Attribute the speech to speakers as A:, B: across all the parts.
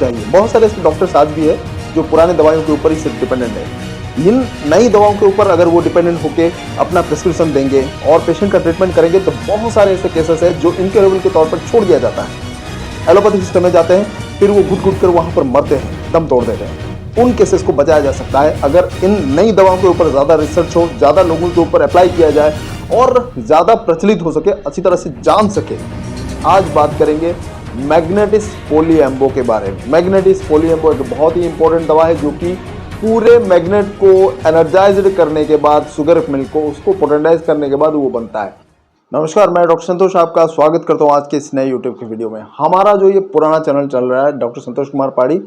A: चाहिए। बहुत सारे ऐसे डॉक्टर्स आज भी है जो पुराने दवाइयों के ऊपर ही सिर्फ डिपेंडेंट है। इन नई दवाओं के ऊपर अगर वो डिपेंडेंट होकर अपना प्रिस्क्रिप्शन देंगे और पेशेंट का ट्रीटमेंट करेंगे तो बहुत सारे ऐसे केसेस है जो इनक्योरेबल के तौर पर छोड़ दिया जाता है। एलोपैथिक सिस्टम में जाते हैं, फिर वो घुट घुट कर वहां पर मरते हैं, दम तोड़ देते हैं। उन केसेस को बचाया जा सकता है अगर इन नई दवाओं के ऊपर ज़्यादा रिसर्च हो, ज़्यादा लोगों के ऊपर अप्लाई किया जाए और ज़्यादा प्रचलित हो सके, अच्छी तरह से जान सके। आज बात करेंगे मैग्नेटिस पोलिएम्बो के बारे में। मैग्नेटिस पोलिएम्बो एक बहुत ही इंपॉर्टेंट दवा है जो कि पूरे मैग्नेट को एनर्जाइज्ड करने के बाद, शुगर मिल्क को उसको पोटेंटाइज करने के बाद वो बनता है। नमस्कार, मैं डॉक्टर संतोष आपका स्वागत करता हूँ आज के इस नए यूट्यूब की वीडियो में। हमारा जो ये पुराना चैनल चल रहा है डॉक्टर संतोष कुमार पाड़ी,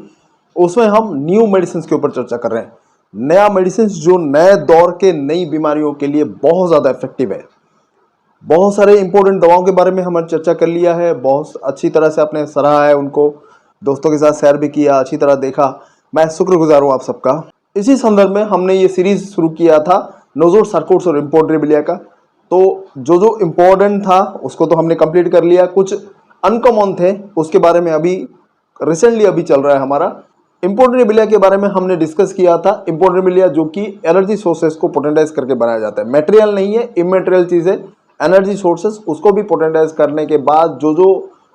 A: उसमें हम न्यू मेडिसिन के ऊपर चर्चा कर रहे हैं। नया मेडिसिन जो नए दौर के नई बीमारियों के लिए बहुत ज़्यादा इफेक्टिव है। बहुत सारे इंपॉर्टेंट दवाओं के बारे में हमने चर्चा कर लिया है, बहुत अच्छी तरह से आपने सराहा है उनको, दोस्तों के साथ शेयर भी किया, अच्छी तरह देखा। मैं शुक्रगुजार हूँ आप सबका। इसी संदर्भ में हमने ये सीरीज शुरू किया था नोज़ोड सार्कोइड्स और इम्पोर्टेबिलिया का। तो जो इम्पोर्टेंट था उसको तो हमने कंप्लीट कर लिया, कुछ अनकॉमन थे उसके बारे में अभी रिसेंटली अभी चल रहा है हमारा। इम्पोर्टेबिलिया के बारे में हमने डिस्कस किया था। इम्पोर्टेबिलिया जो कि एनर्जी सोर्सेस को पोटेंटाइज करके बनाया जाता है, मटेरियल नहीं है, इमेटेरियल चीज़ है। एनर्जी सोर्सेस उसको भी पोटेंटाइज करने के बाद जो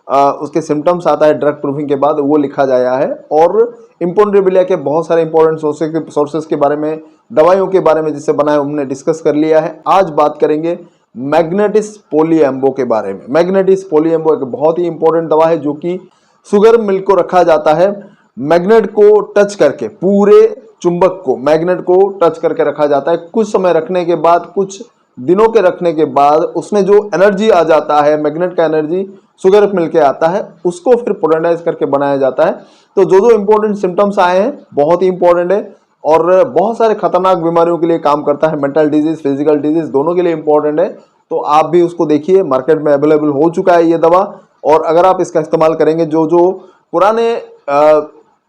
A: उसके सिम्टम्स आता है ड्रग प्रूफिंग के बाद वो लिखा गया है। और इम्पोर्टेबिलिया के बहुत सारे इंपॉर्टेंट सोर्सेस के बारे में, दवाइयों के बारे में जिससे बनाए हमने डिस्कस कर लिया है। आज बात करेंगे मैग्नेटिस पोलिएम्बो के बारे में। मैग्नेटिस पोलिएम्बो एक बहुत ही इंपॉर्टेंट दवा है जो कि शुगर मिल्क को रखा जाता है मैग्नेट को टच करके, पूरे चुंबक को मैग्नेट को टच करके रखा जाता है। कुछ समय रखने के बाद, कुछ दिनों के रखने के बाद उसमें जो एनर्जी आ जाता है, मैग्नेट का एनर्जी शुगर मिल के आता है, उसको फिर पोटेंटाइज करके बनाया जाता है। तो जो इंपॉर्टेंट सिम्टम्स आए हैं बहुत ही इंपॉर्टेंट है और बहुत सारे खतरनाक बीमारियों के लिए काम करता है। मेंटल डिजीज, फिजिकल डिजीज दोनों के लिए इंपॉर्टेंट है। तो आप भी उसको देखिए, मार्केट में अवेलेबल हो चुका है ये दवा। और अगर आप इसका इस्तेमाल करेंगे, जो पुराने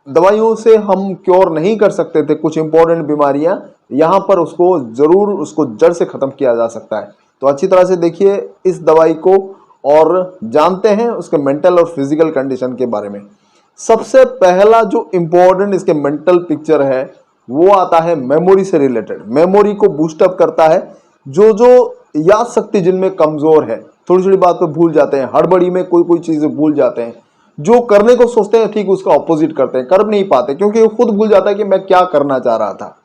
A: दवाइयों से हम क्योर नहीं कर सकते थे कुछ इंपॉर्टेंट बीमारियां, यहाँ पर उसको जरूर उसको जड़ से खत्म किया जा सकता है। तो अच्छी तरह से देखिए इस दवाई को और जानते हैं उसके मेंटल और फिजिकल कंडीशन के बारे में। सबसे पहला जो इम्पोर्टेंट इसके मेंटल पिक्चर है वो आता है मेमोरी से रिलेटेड। मेमोरी को बूस्टअप करता है। जो याद शक्ति जिनमें कमजोर है, थोड़ी थोड़ी बात पे भूल जाते हैं, हड़बड़ी में कोई चीजें भूल जाते हैं, जो करने को सोचते हैं ठीक उसका ऑपोजिट करते हैं, कर नहीं पाते क्योंकि वो खुद भूल जाता है कि मैं क्या करना चाह रहा था।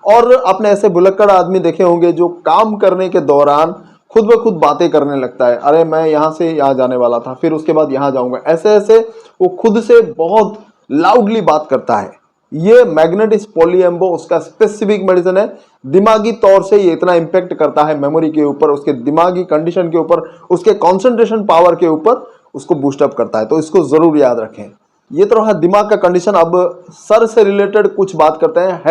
A: और आपने ऐसे भुलक्कड़ आदमी देखे होंगे जो काम करने के दौरान खुद ब खुद बातें करने लगता है, अरे मैं यहाँ से यहाँ जाने वाला था, फिर उसके बाद यहाँ जाऊंगा, ऐसे वो खुद से बहुत लाउडली बात करता है। ये मैग्नेटिस पोलिएम्बो उसका स्पेसिफिक मेडिसिन है। दिमागी तौर से ये इतना इम्पेक्ट करता है मेमोरी के ऊपर, उसके दिमागी कंडीशन के ऊपर, उसके कॉन्सेंट्रेशन पावर के ऊपर उसको बूस्टअप करता है। तो इसको जरूर याद रखें। ये तो रहा दिमाग का कंडीशन। अब सर से रिलेटेड कुछ बात करते हैं।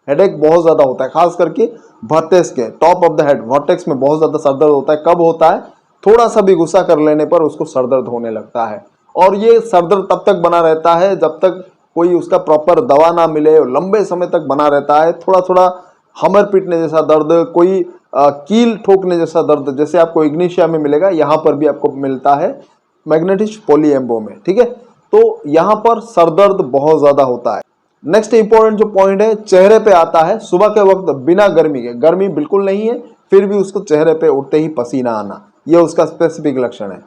A: हेडेक बहुत ज्यादा होता है, खास करके वर्टेक्स के top of the head, vertex में बहुत ज्यादा सरदर्द होता है। कब होता है? थोड़ा सा भी गुस्सा कर लेने पर उसको सरदर्द होने लगता है। और ये सरदर्द तब तक बना रहता है जब तक कोई उसका प्रॉपर दवा ना मिले, लंबे समय तक बना रहता है। थोड़ा हमर पीटने जैसा दर्द, कोई कील ठोकने जैसा दर्द, जैसे आपको इग्निशिया में मिलेगा, यहाँ पर भी आपको मिलता है मैग्नेटिस पोलिएम्बो में। ठीक है, तो यहाँ पर सरदर्द बहुत ज्यादा होता है। नेक्स्ट इंपॉर्टेंट जो पॉइंट है, चेहरे पे आता है। सुबह के वक्त बिना गर्मी के, गर्मी बिल्कुल नहीं है फिर भी उसको चेहरे पे उठते ही पसीना आना, ये उसका स्पेसिफिक लक्षण है।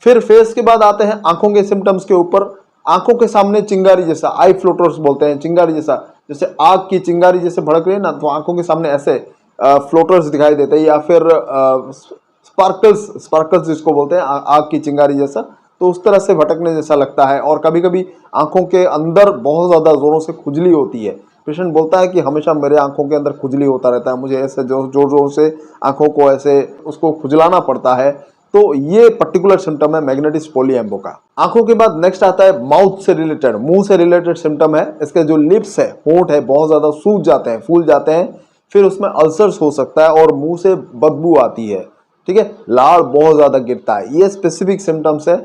A: फिर फेस के बाद आते हैं आंखों के सिम्टम्स के ऊपर। आंखों के सामने चिंगारी जैसा, आई फ्लोटर्स बोलते हैं, चिंगारी जैसा, जैसे आग की चिंगारी जैसे भड़क रही है ना, तो आंखों के सामने ऐसे फ्लोटर्स दिखाई देते हैं, या फिर स्पार्कल्स जिसको बोलते हैं, आग की चिंगारी जैसा, तो उस तरह से भटकने जैसा लगता है। और कभी कभी आंखों के अंदर बहुत ज्यादा जोरों से खुजली होती है। पेशेंट बोलता है कि हमेशा मेरे आंखों के अंदर खुजली होता रहता है, मुझे ऐसे जोर से आंखों को ऐसे उसको खुजलाना पड़ता है। तो ये पर्टिकुलर सिम्टम है मैग्नेटिस पोलिएम्बो का। आंखों के बाद नेक्स्ट आता है माउथ से रिलेटेड, मुंह से रिलेटेड सिम्टम है। इसके जो लिप्स है, होंठ है, बहुत ज्यादा सूज जाते हैं, फूल जाते हैं। फिर उसमें अल्सर्स हो सकता है और मुंह से बदबू आती है। ठीक है, लाल बहुत ज्यादा गिरता है, ये स्पेसिफिक सिम्टम्स है।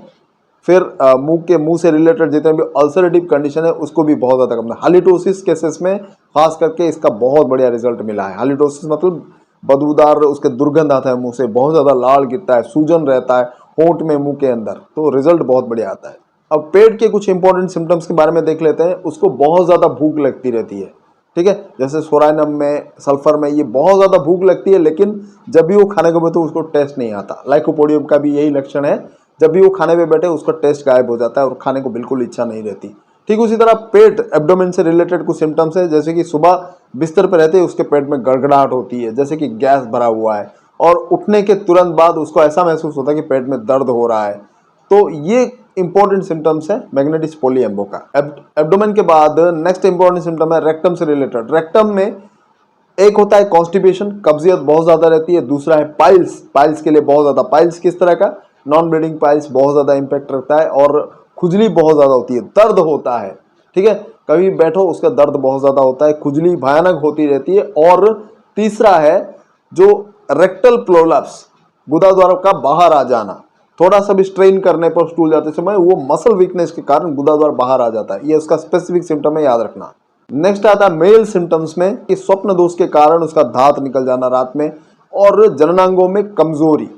A: फिर मुंह से रिलेटेड जितने भी अल्सरेटिव कंडीशन है उसको भी बहुत ज्यादा कम है। हालिटोसिस केसेस में खास करके इसका बहुत बढ़िया रिजल्ट मिला है। हालिटोसिस मतलब बदबूदार, उसके दुर्गंध आता है मुंह से, बहुत ज्यादा लाल गिरता है, सूजन रहता है होंठ में, मुंह के अंदर, तो रिजल्ट बहुत बढ़िया आता है। अब पेट के कुछ इंपॉर्टेंट सिम्टम्स के बारे में देख लेते हैं। उसको बहुत ज़्यादा भूख लगती रहती है, ठीक है, जैसे सोराइनम में, सल्फर में ये बहुत ज़्यादा भूख लगती है, लेकिन जब भी वो खाने को बैठे उसको टेस्ट नहीं आता। लाइकोपोडियम का भी यही लक्षण है, जब भी वो खाने पे बैठे उसका टेस्ट गायब हो जाता है और खाने को बिल्कुल इच्छा नहीं रहती। ठीक उसी तरह पेट एब्डोमेन से रिलेटेड कुछ सिम्टम्स है, जैसे कि सुबह बिस्तर पर रहते ही उसके पेट में गड़गड़ाहट होती है, जैसे कि गैस भरा हुआ है, और उठने के तुरंत बाद उसको ऐसा महसूस होता है कि पेट में दर्द हो रहा है। तो ये इंपॉर्टेंट सिम्टम्स है मैग्नेटिस पोलिएम्बो का। एब्डोमेन के बाद नेक्स्ट इंपॉर्टेंट सिम्टम है रेक्टम से रिलेटेड। रेक्टम में एक होता है कॉन्स्टिपेशन, कब्जियत बहुत ज्यादा रहती है। दूसरा है पाइल्स, पाइल्स के लिए बहुत ज्यादा, पाइल्स किस तरह का, नॉन ब्लीडिंग पाइल्स बहुत ज्यादा इंपैक्ट रखता है, और खुजली बहुत ज्यादा होती है, दर्द होता है, ठीक है, कभी बैठो उसका दर्द बहुत ज्यादा होता है, खुजली भयानक होती रहती है। और तीसरा है जो रेक्टल प्रोलप्स, गुदा द्वार का बाहर आ जाना, थोड़ा सा भी स्ट्रेन करने पर स्टूल जाते समय वो मसल वीकनेस के कारण गुदा द्वार बाहर आ जाता है, ये उसका स्पेसिफिक सिम्टम है, याद रखना। नेक्स्ट आता है मेल सिम्टम्स में कि स्वप्न दोष के कारण उसका दांत निकल जाना रात में, और जननांगों में कमजोरी,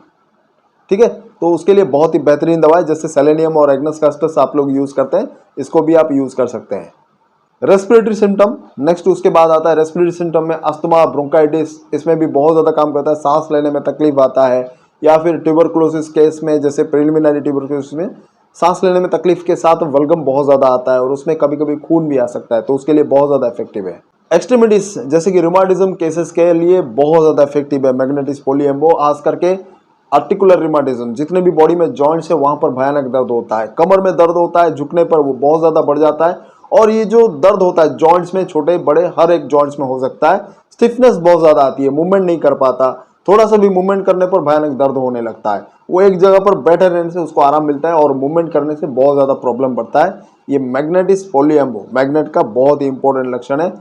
A: ठीक है, तो उसके लिए बहुत ही बेहतरीन दवा है, जैसे सेलेनियम और एग्नस कास्टस आप लोग यूज करते हैं, इसको भी आप यूज कर सकते हैं। रेस्पिरेटरी सिम्टम नेक्स्ट उसके बाद आता है। रेस्पिरेटरी सिम्टम में अस्थमा, ब्रोंकाइटिस, इसमें भी बहुत ज़्यादा काम करता है, सांस लेने में तकलीफ आता है, या फिर ट्यूबरकुलोसिस केस में, जैसे प्रिलिमिनरी ट्यूबरकुलोसिस में सांस लेने में तकलीफ के साथ वल्गम बहुत ज़्यादा आता है, और उसमें कभी कभी खून भी आ सकता है, तो उसके लिए बहुत ज़्यादा इफेक्टिव है। एक्सट्रीमिटीज जैसे कि रूमाटिज्म केसेस के लिए बहुत ज़्यादा इफेक्टिव है मैग्नेटिस पोलिएम्बो, खास करके आर्टिकुलर रिमाटिज्म, जितने भी बॉडी में जॉइंट्स है वहां पर भयानक दर्द होता है, कमर में दर्द होता है, झुकने पर वो बहुत ज्यादा बढ़ जाता है, और ये जो दर्द होता है जॉइंट्स में, छोटे बड़े हर एक जॉइंट्स में हो सकता है, स्टिफनेस बहुत ज्यादा आती है, मूवमेंट नहीं कर पाता, थोड़ा सा भी मूवमेंट करने पर भयानक दर्द होने लगता है, वो एक जगह पर बैठे रहने से उसको आराम मिलता है, और मूवमेंट करने से बहुत ज्यादा प्रॉब्लम बढ़ता है। ये मैग्नेटिस पोलिएम्बो मैग्नेट का बहुत ही इंपॉर्टेंट लक्षण है।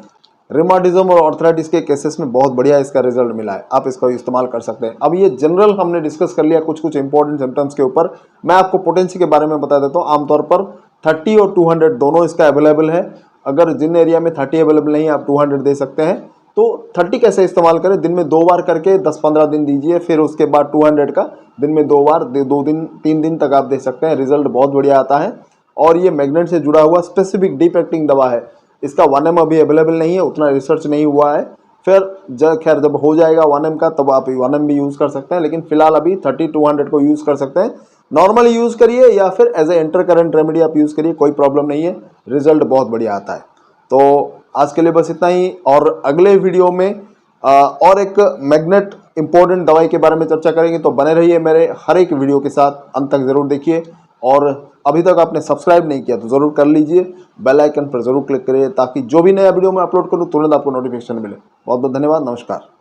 A: रिमाटिज्म और आर्थराइटिस के केसेस में बहुत बढ़िया इसका रिजल्ट मिला है, आप इसका इस्तेमाल कर सकते हैं। अब ये जनरल हमने डिस्कस कर लिया कुछ कुछ इंपॉर्टेंट सिम्टम्स के ऊपर। मैं आपको पोटेंसी के बारे में बता देता हूँ। आमतौर पर 30 और 200 दोनों इसका अवेलेबल है। अगर जिन एरिया में 30 अवेलेबल नहीं, आप 200 दे सकते हैं। तो 30 कैसे इस्तेमाल करें, दिन में 2 बार करके 10-15 दिन दीजिए, फिर उसके बाद 200 का दिन में 2 बार, 2 दिन 3 दिन तक आप दे सकते हैं, रिजल्ट बहुत बढ़िया आता है। और ये मैग्नेट से जुड़ा हुआ स्पेसिफिक डीप एक्टिंग दवा है। इसका 1M अभी अवेलेबल नहीं है, उतना रिसर्च नहीं हुआ है, फिर खैर जब हो जाएगा 1M का तब आप 1M भी यूज़ कर सकते हैं, लेकिन फिलहाल अभी 30-200 को यूज़ कर सकते हैं। नॉर्मली यूज़ करिए या फिर as a intercurrent remedy आप यूज़ करिए, कोई प्रॉब्लम नहीं है, रिजल्ट बहुत बढ़िया आता है। तो आज के लिए बस इतना ही, और अगले वीडियो में और एक मैग्नेट इंपॉर्टेंट दवाई के बारे में चर्चा करेंगे, तो बने रहिए मेरे हर एक वीडियो के साथ, अंत तक जरूर देखिए। और अभी तक आपने सब्सक्राइब नहीं किया तो जरूर कर लीजिए, बेल आइकन पर जरूर क्लिक करिए, ताकि जो भी नया वीडियो मैं अपलोड करूं तुरंत आपको नोटिफिकेशन मिले। बहुत बहुत धन्यवाद, नमस्कार।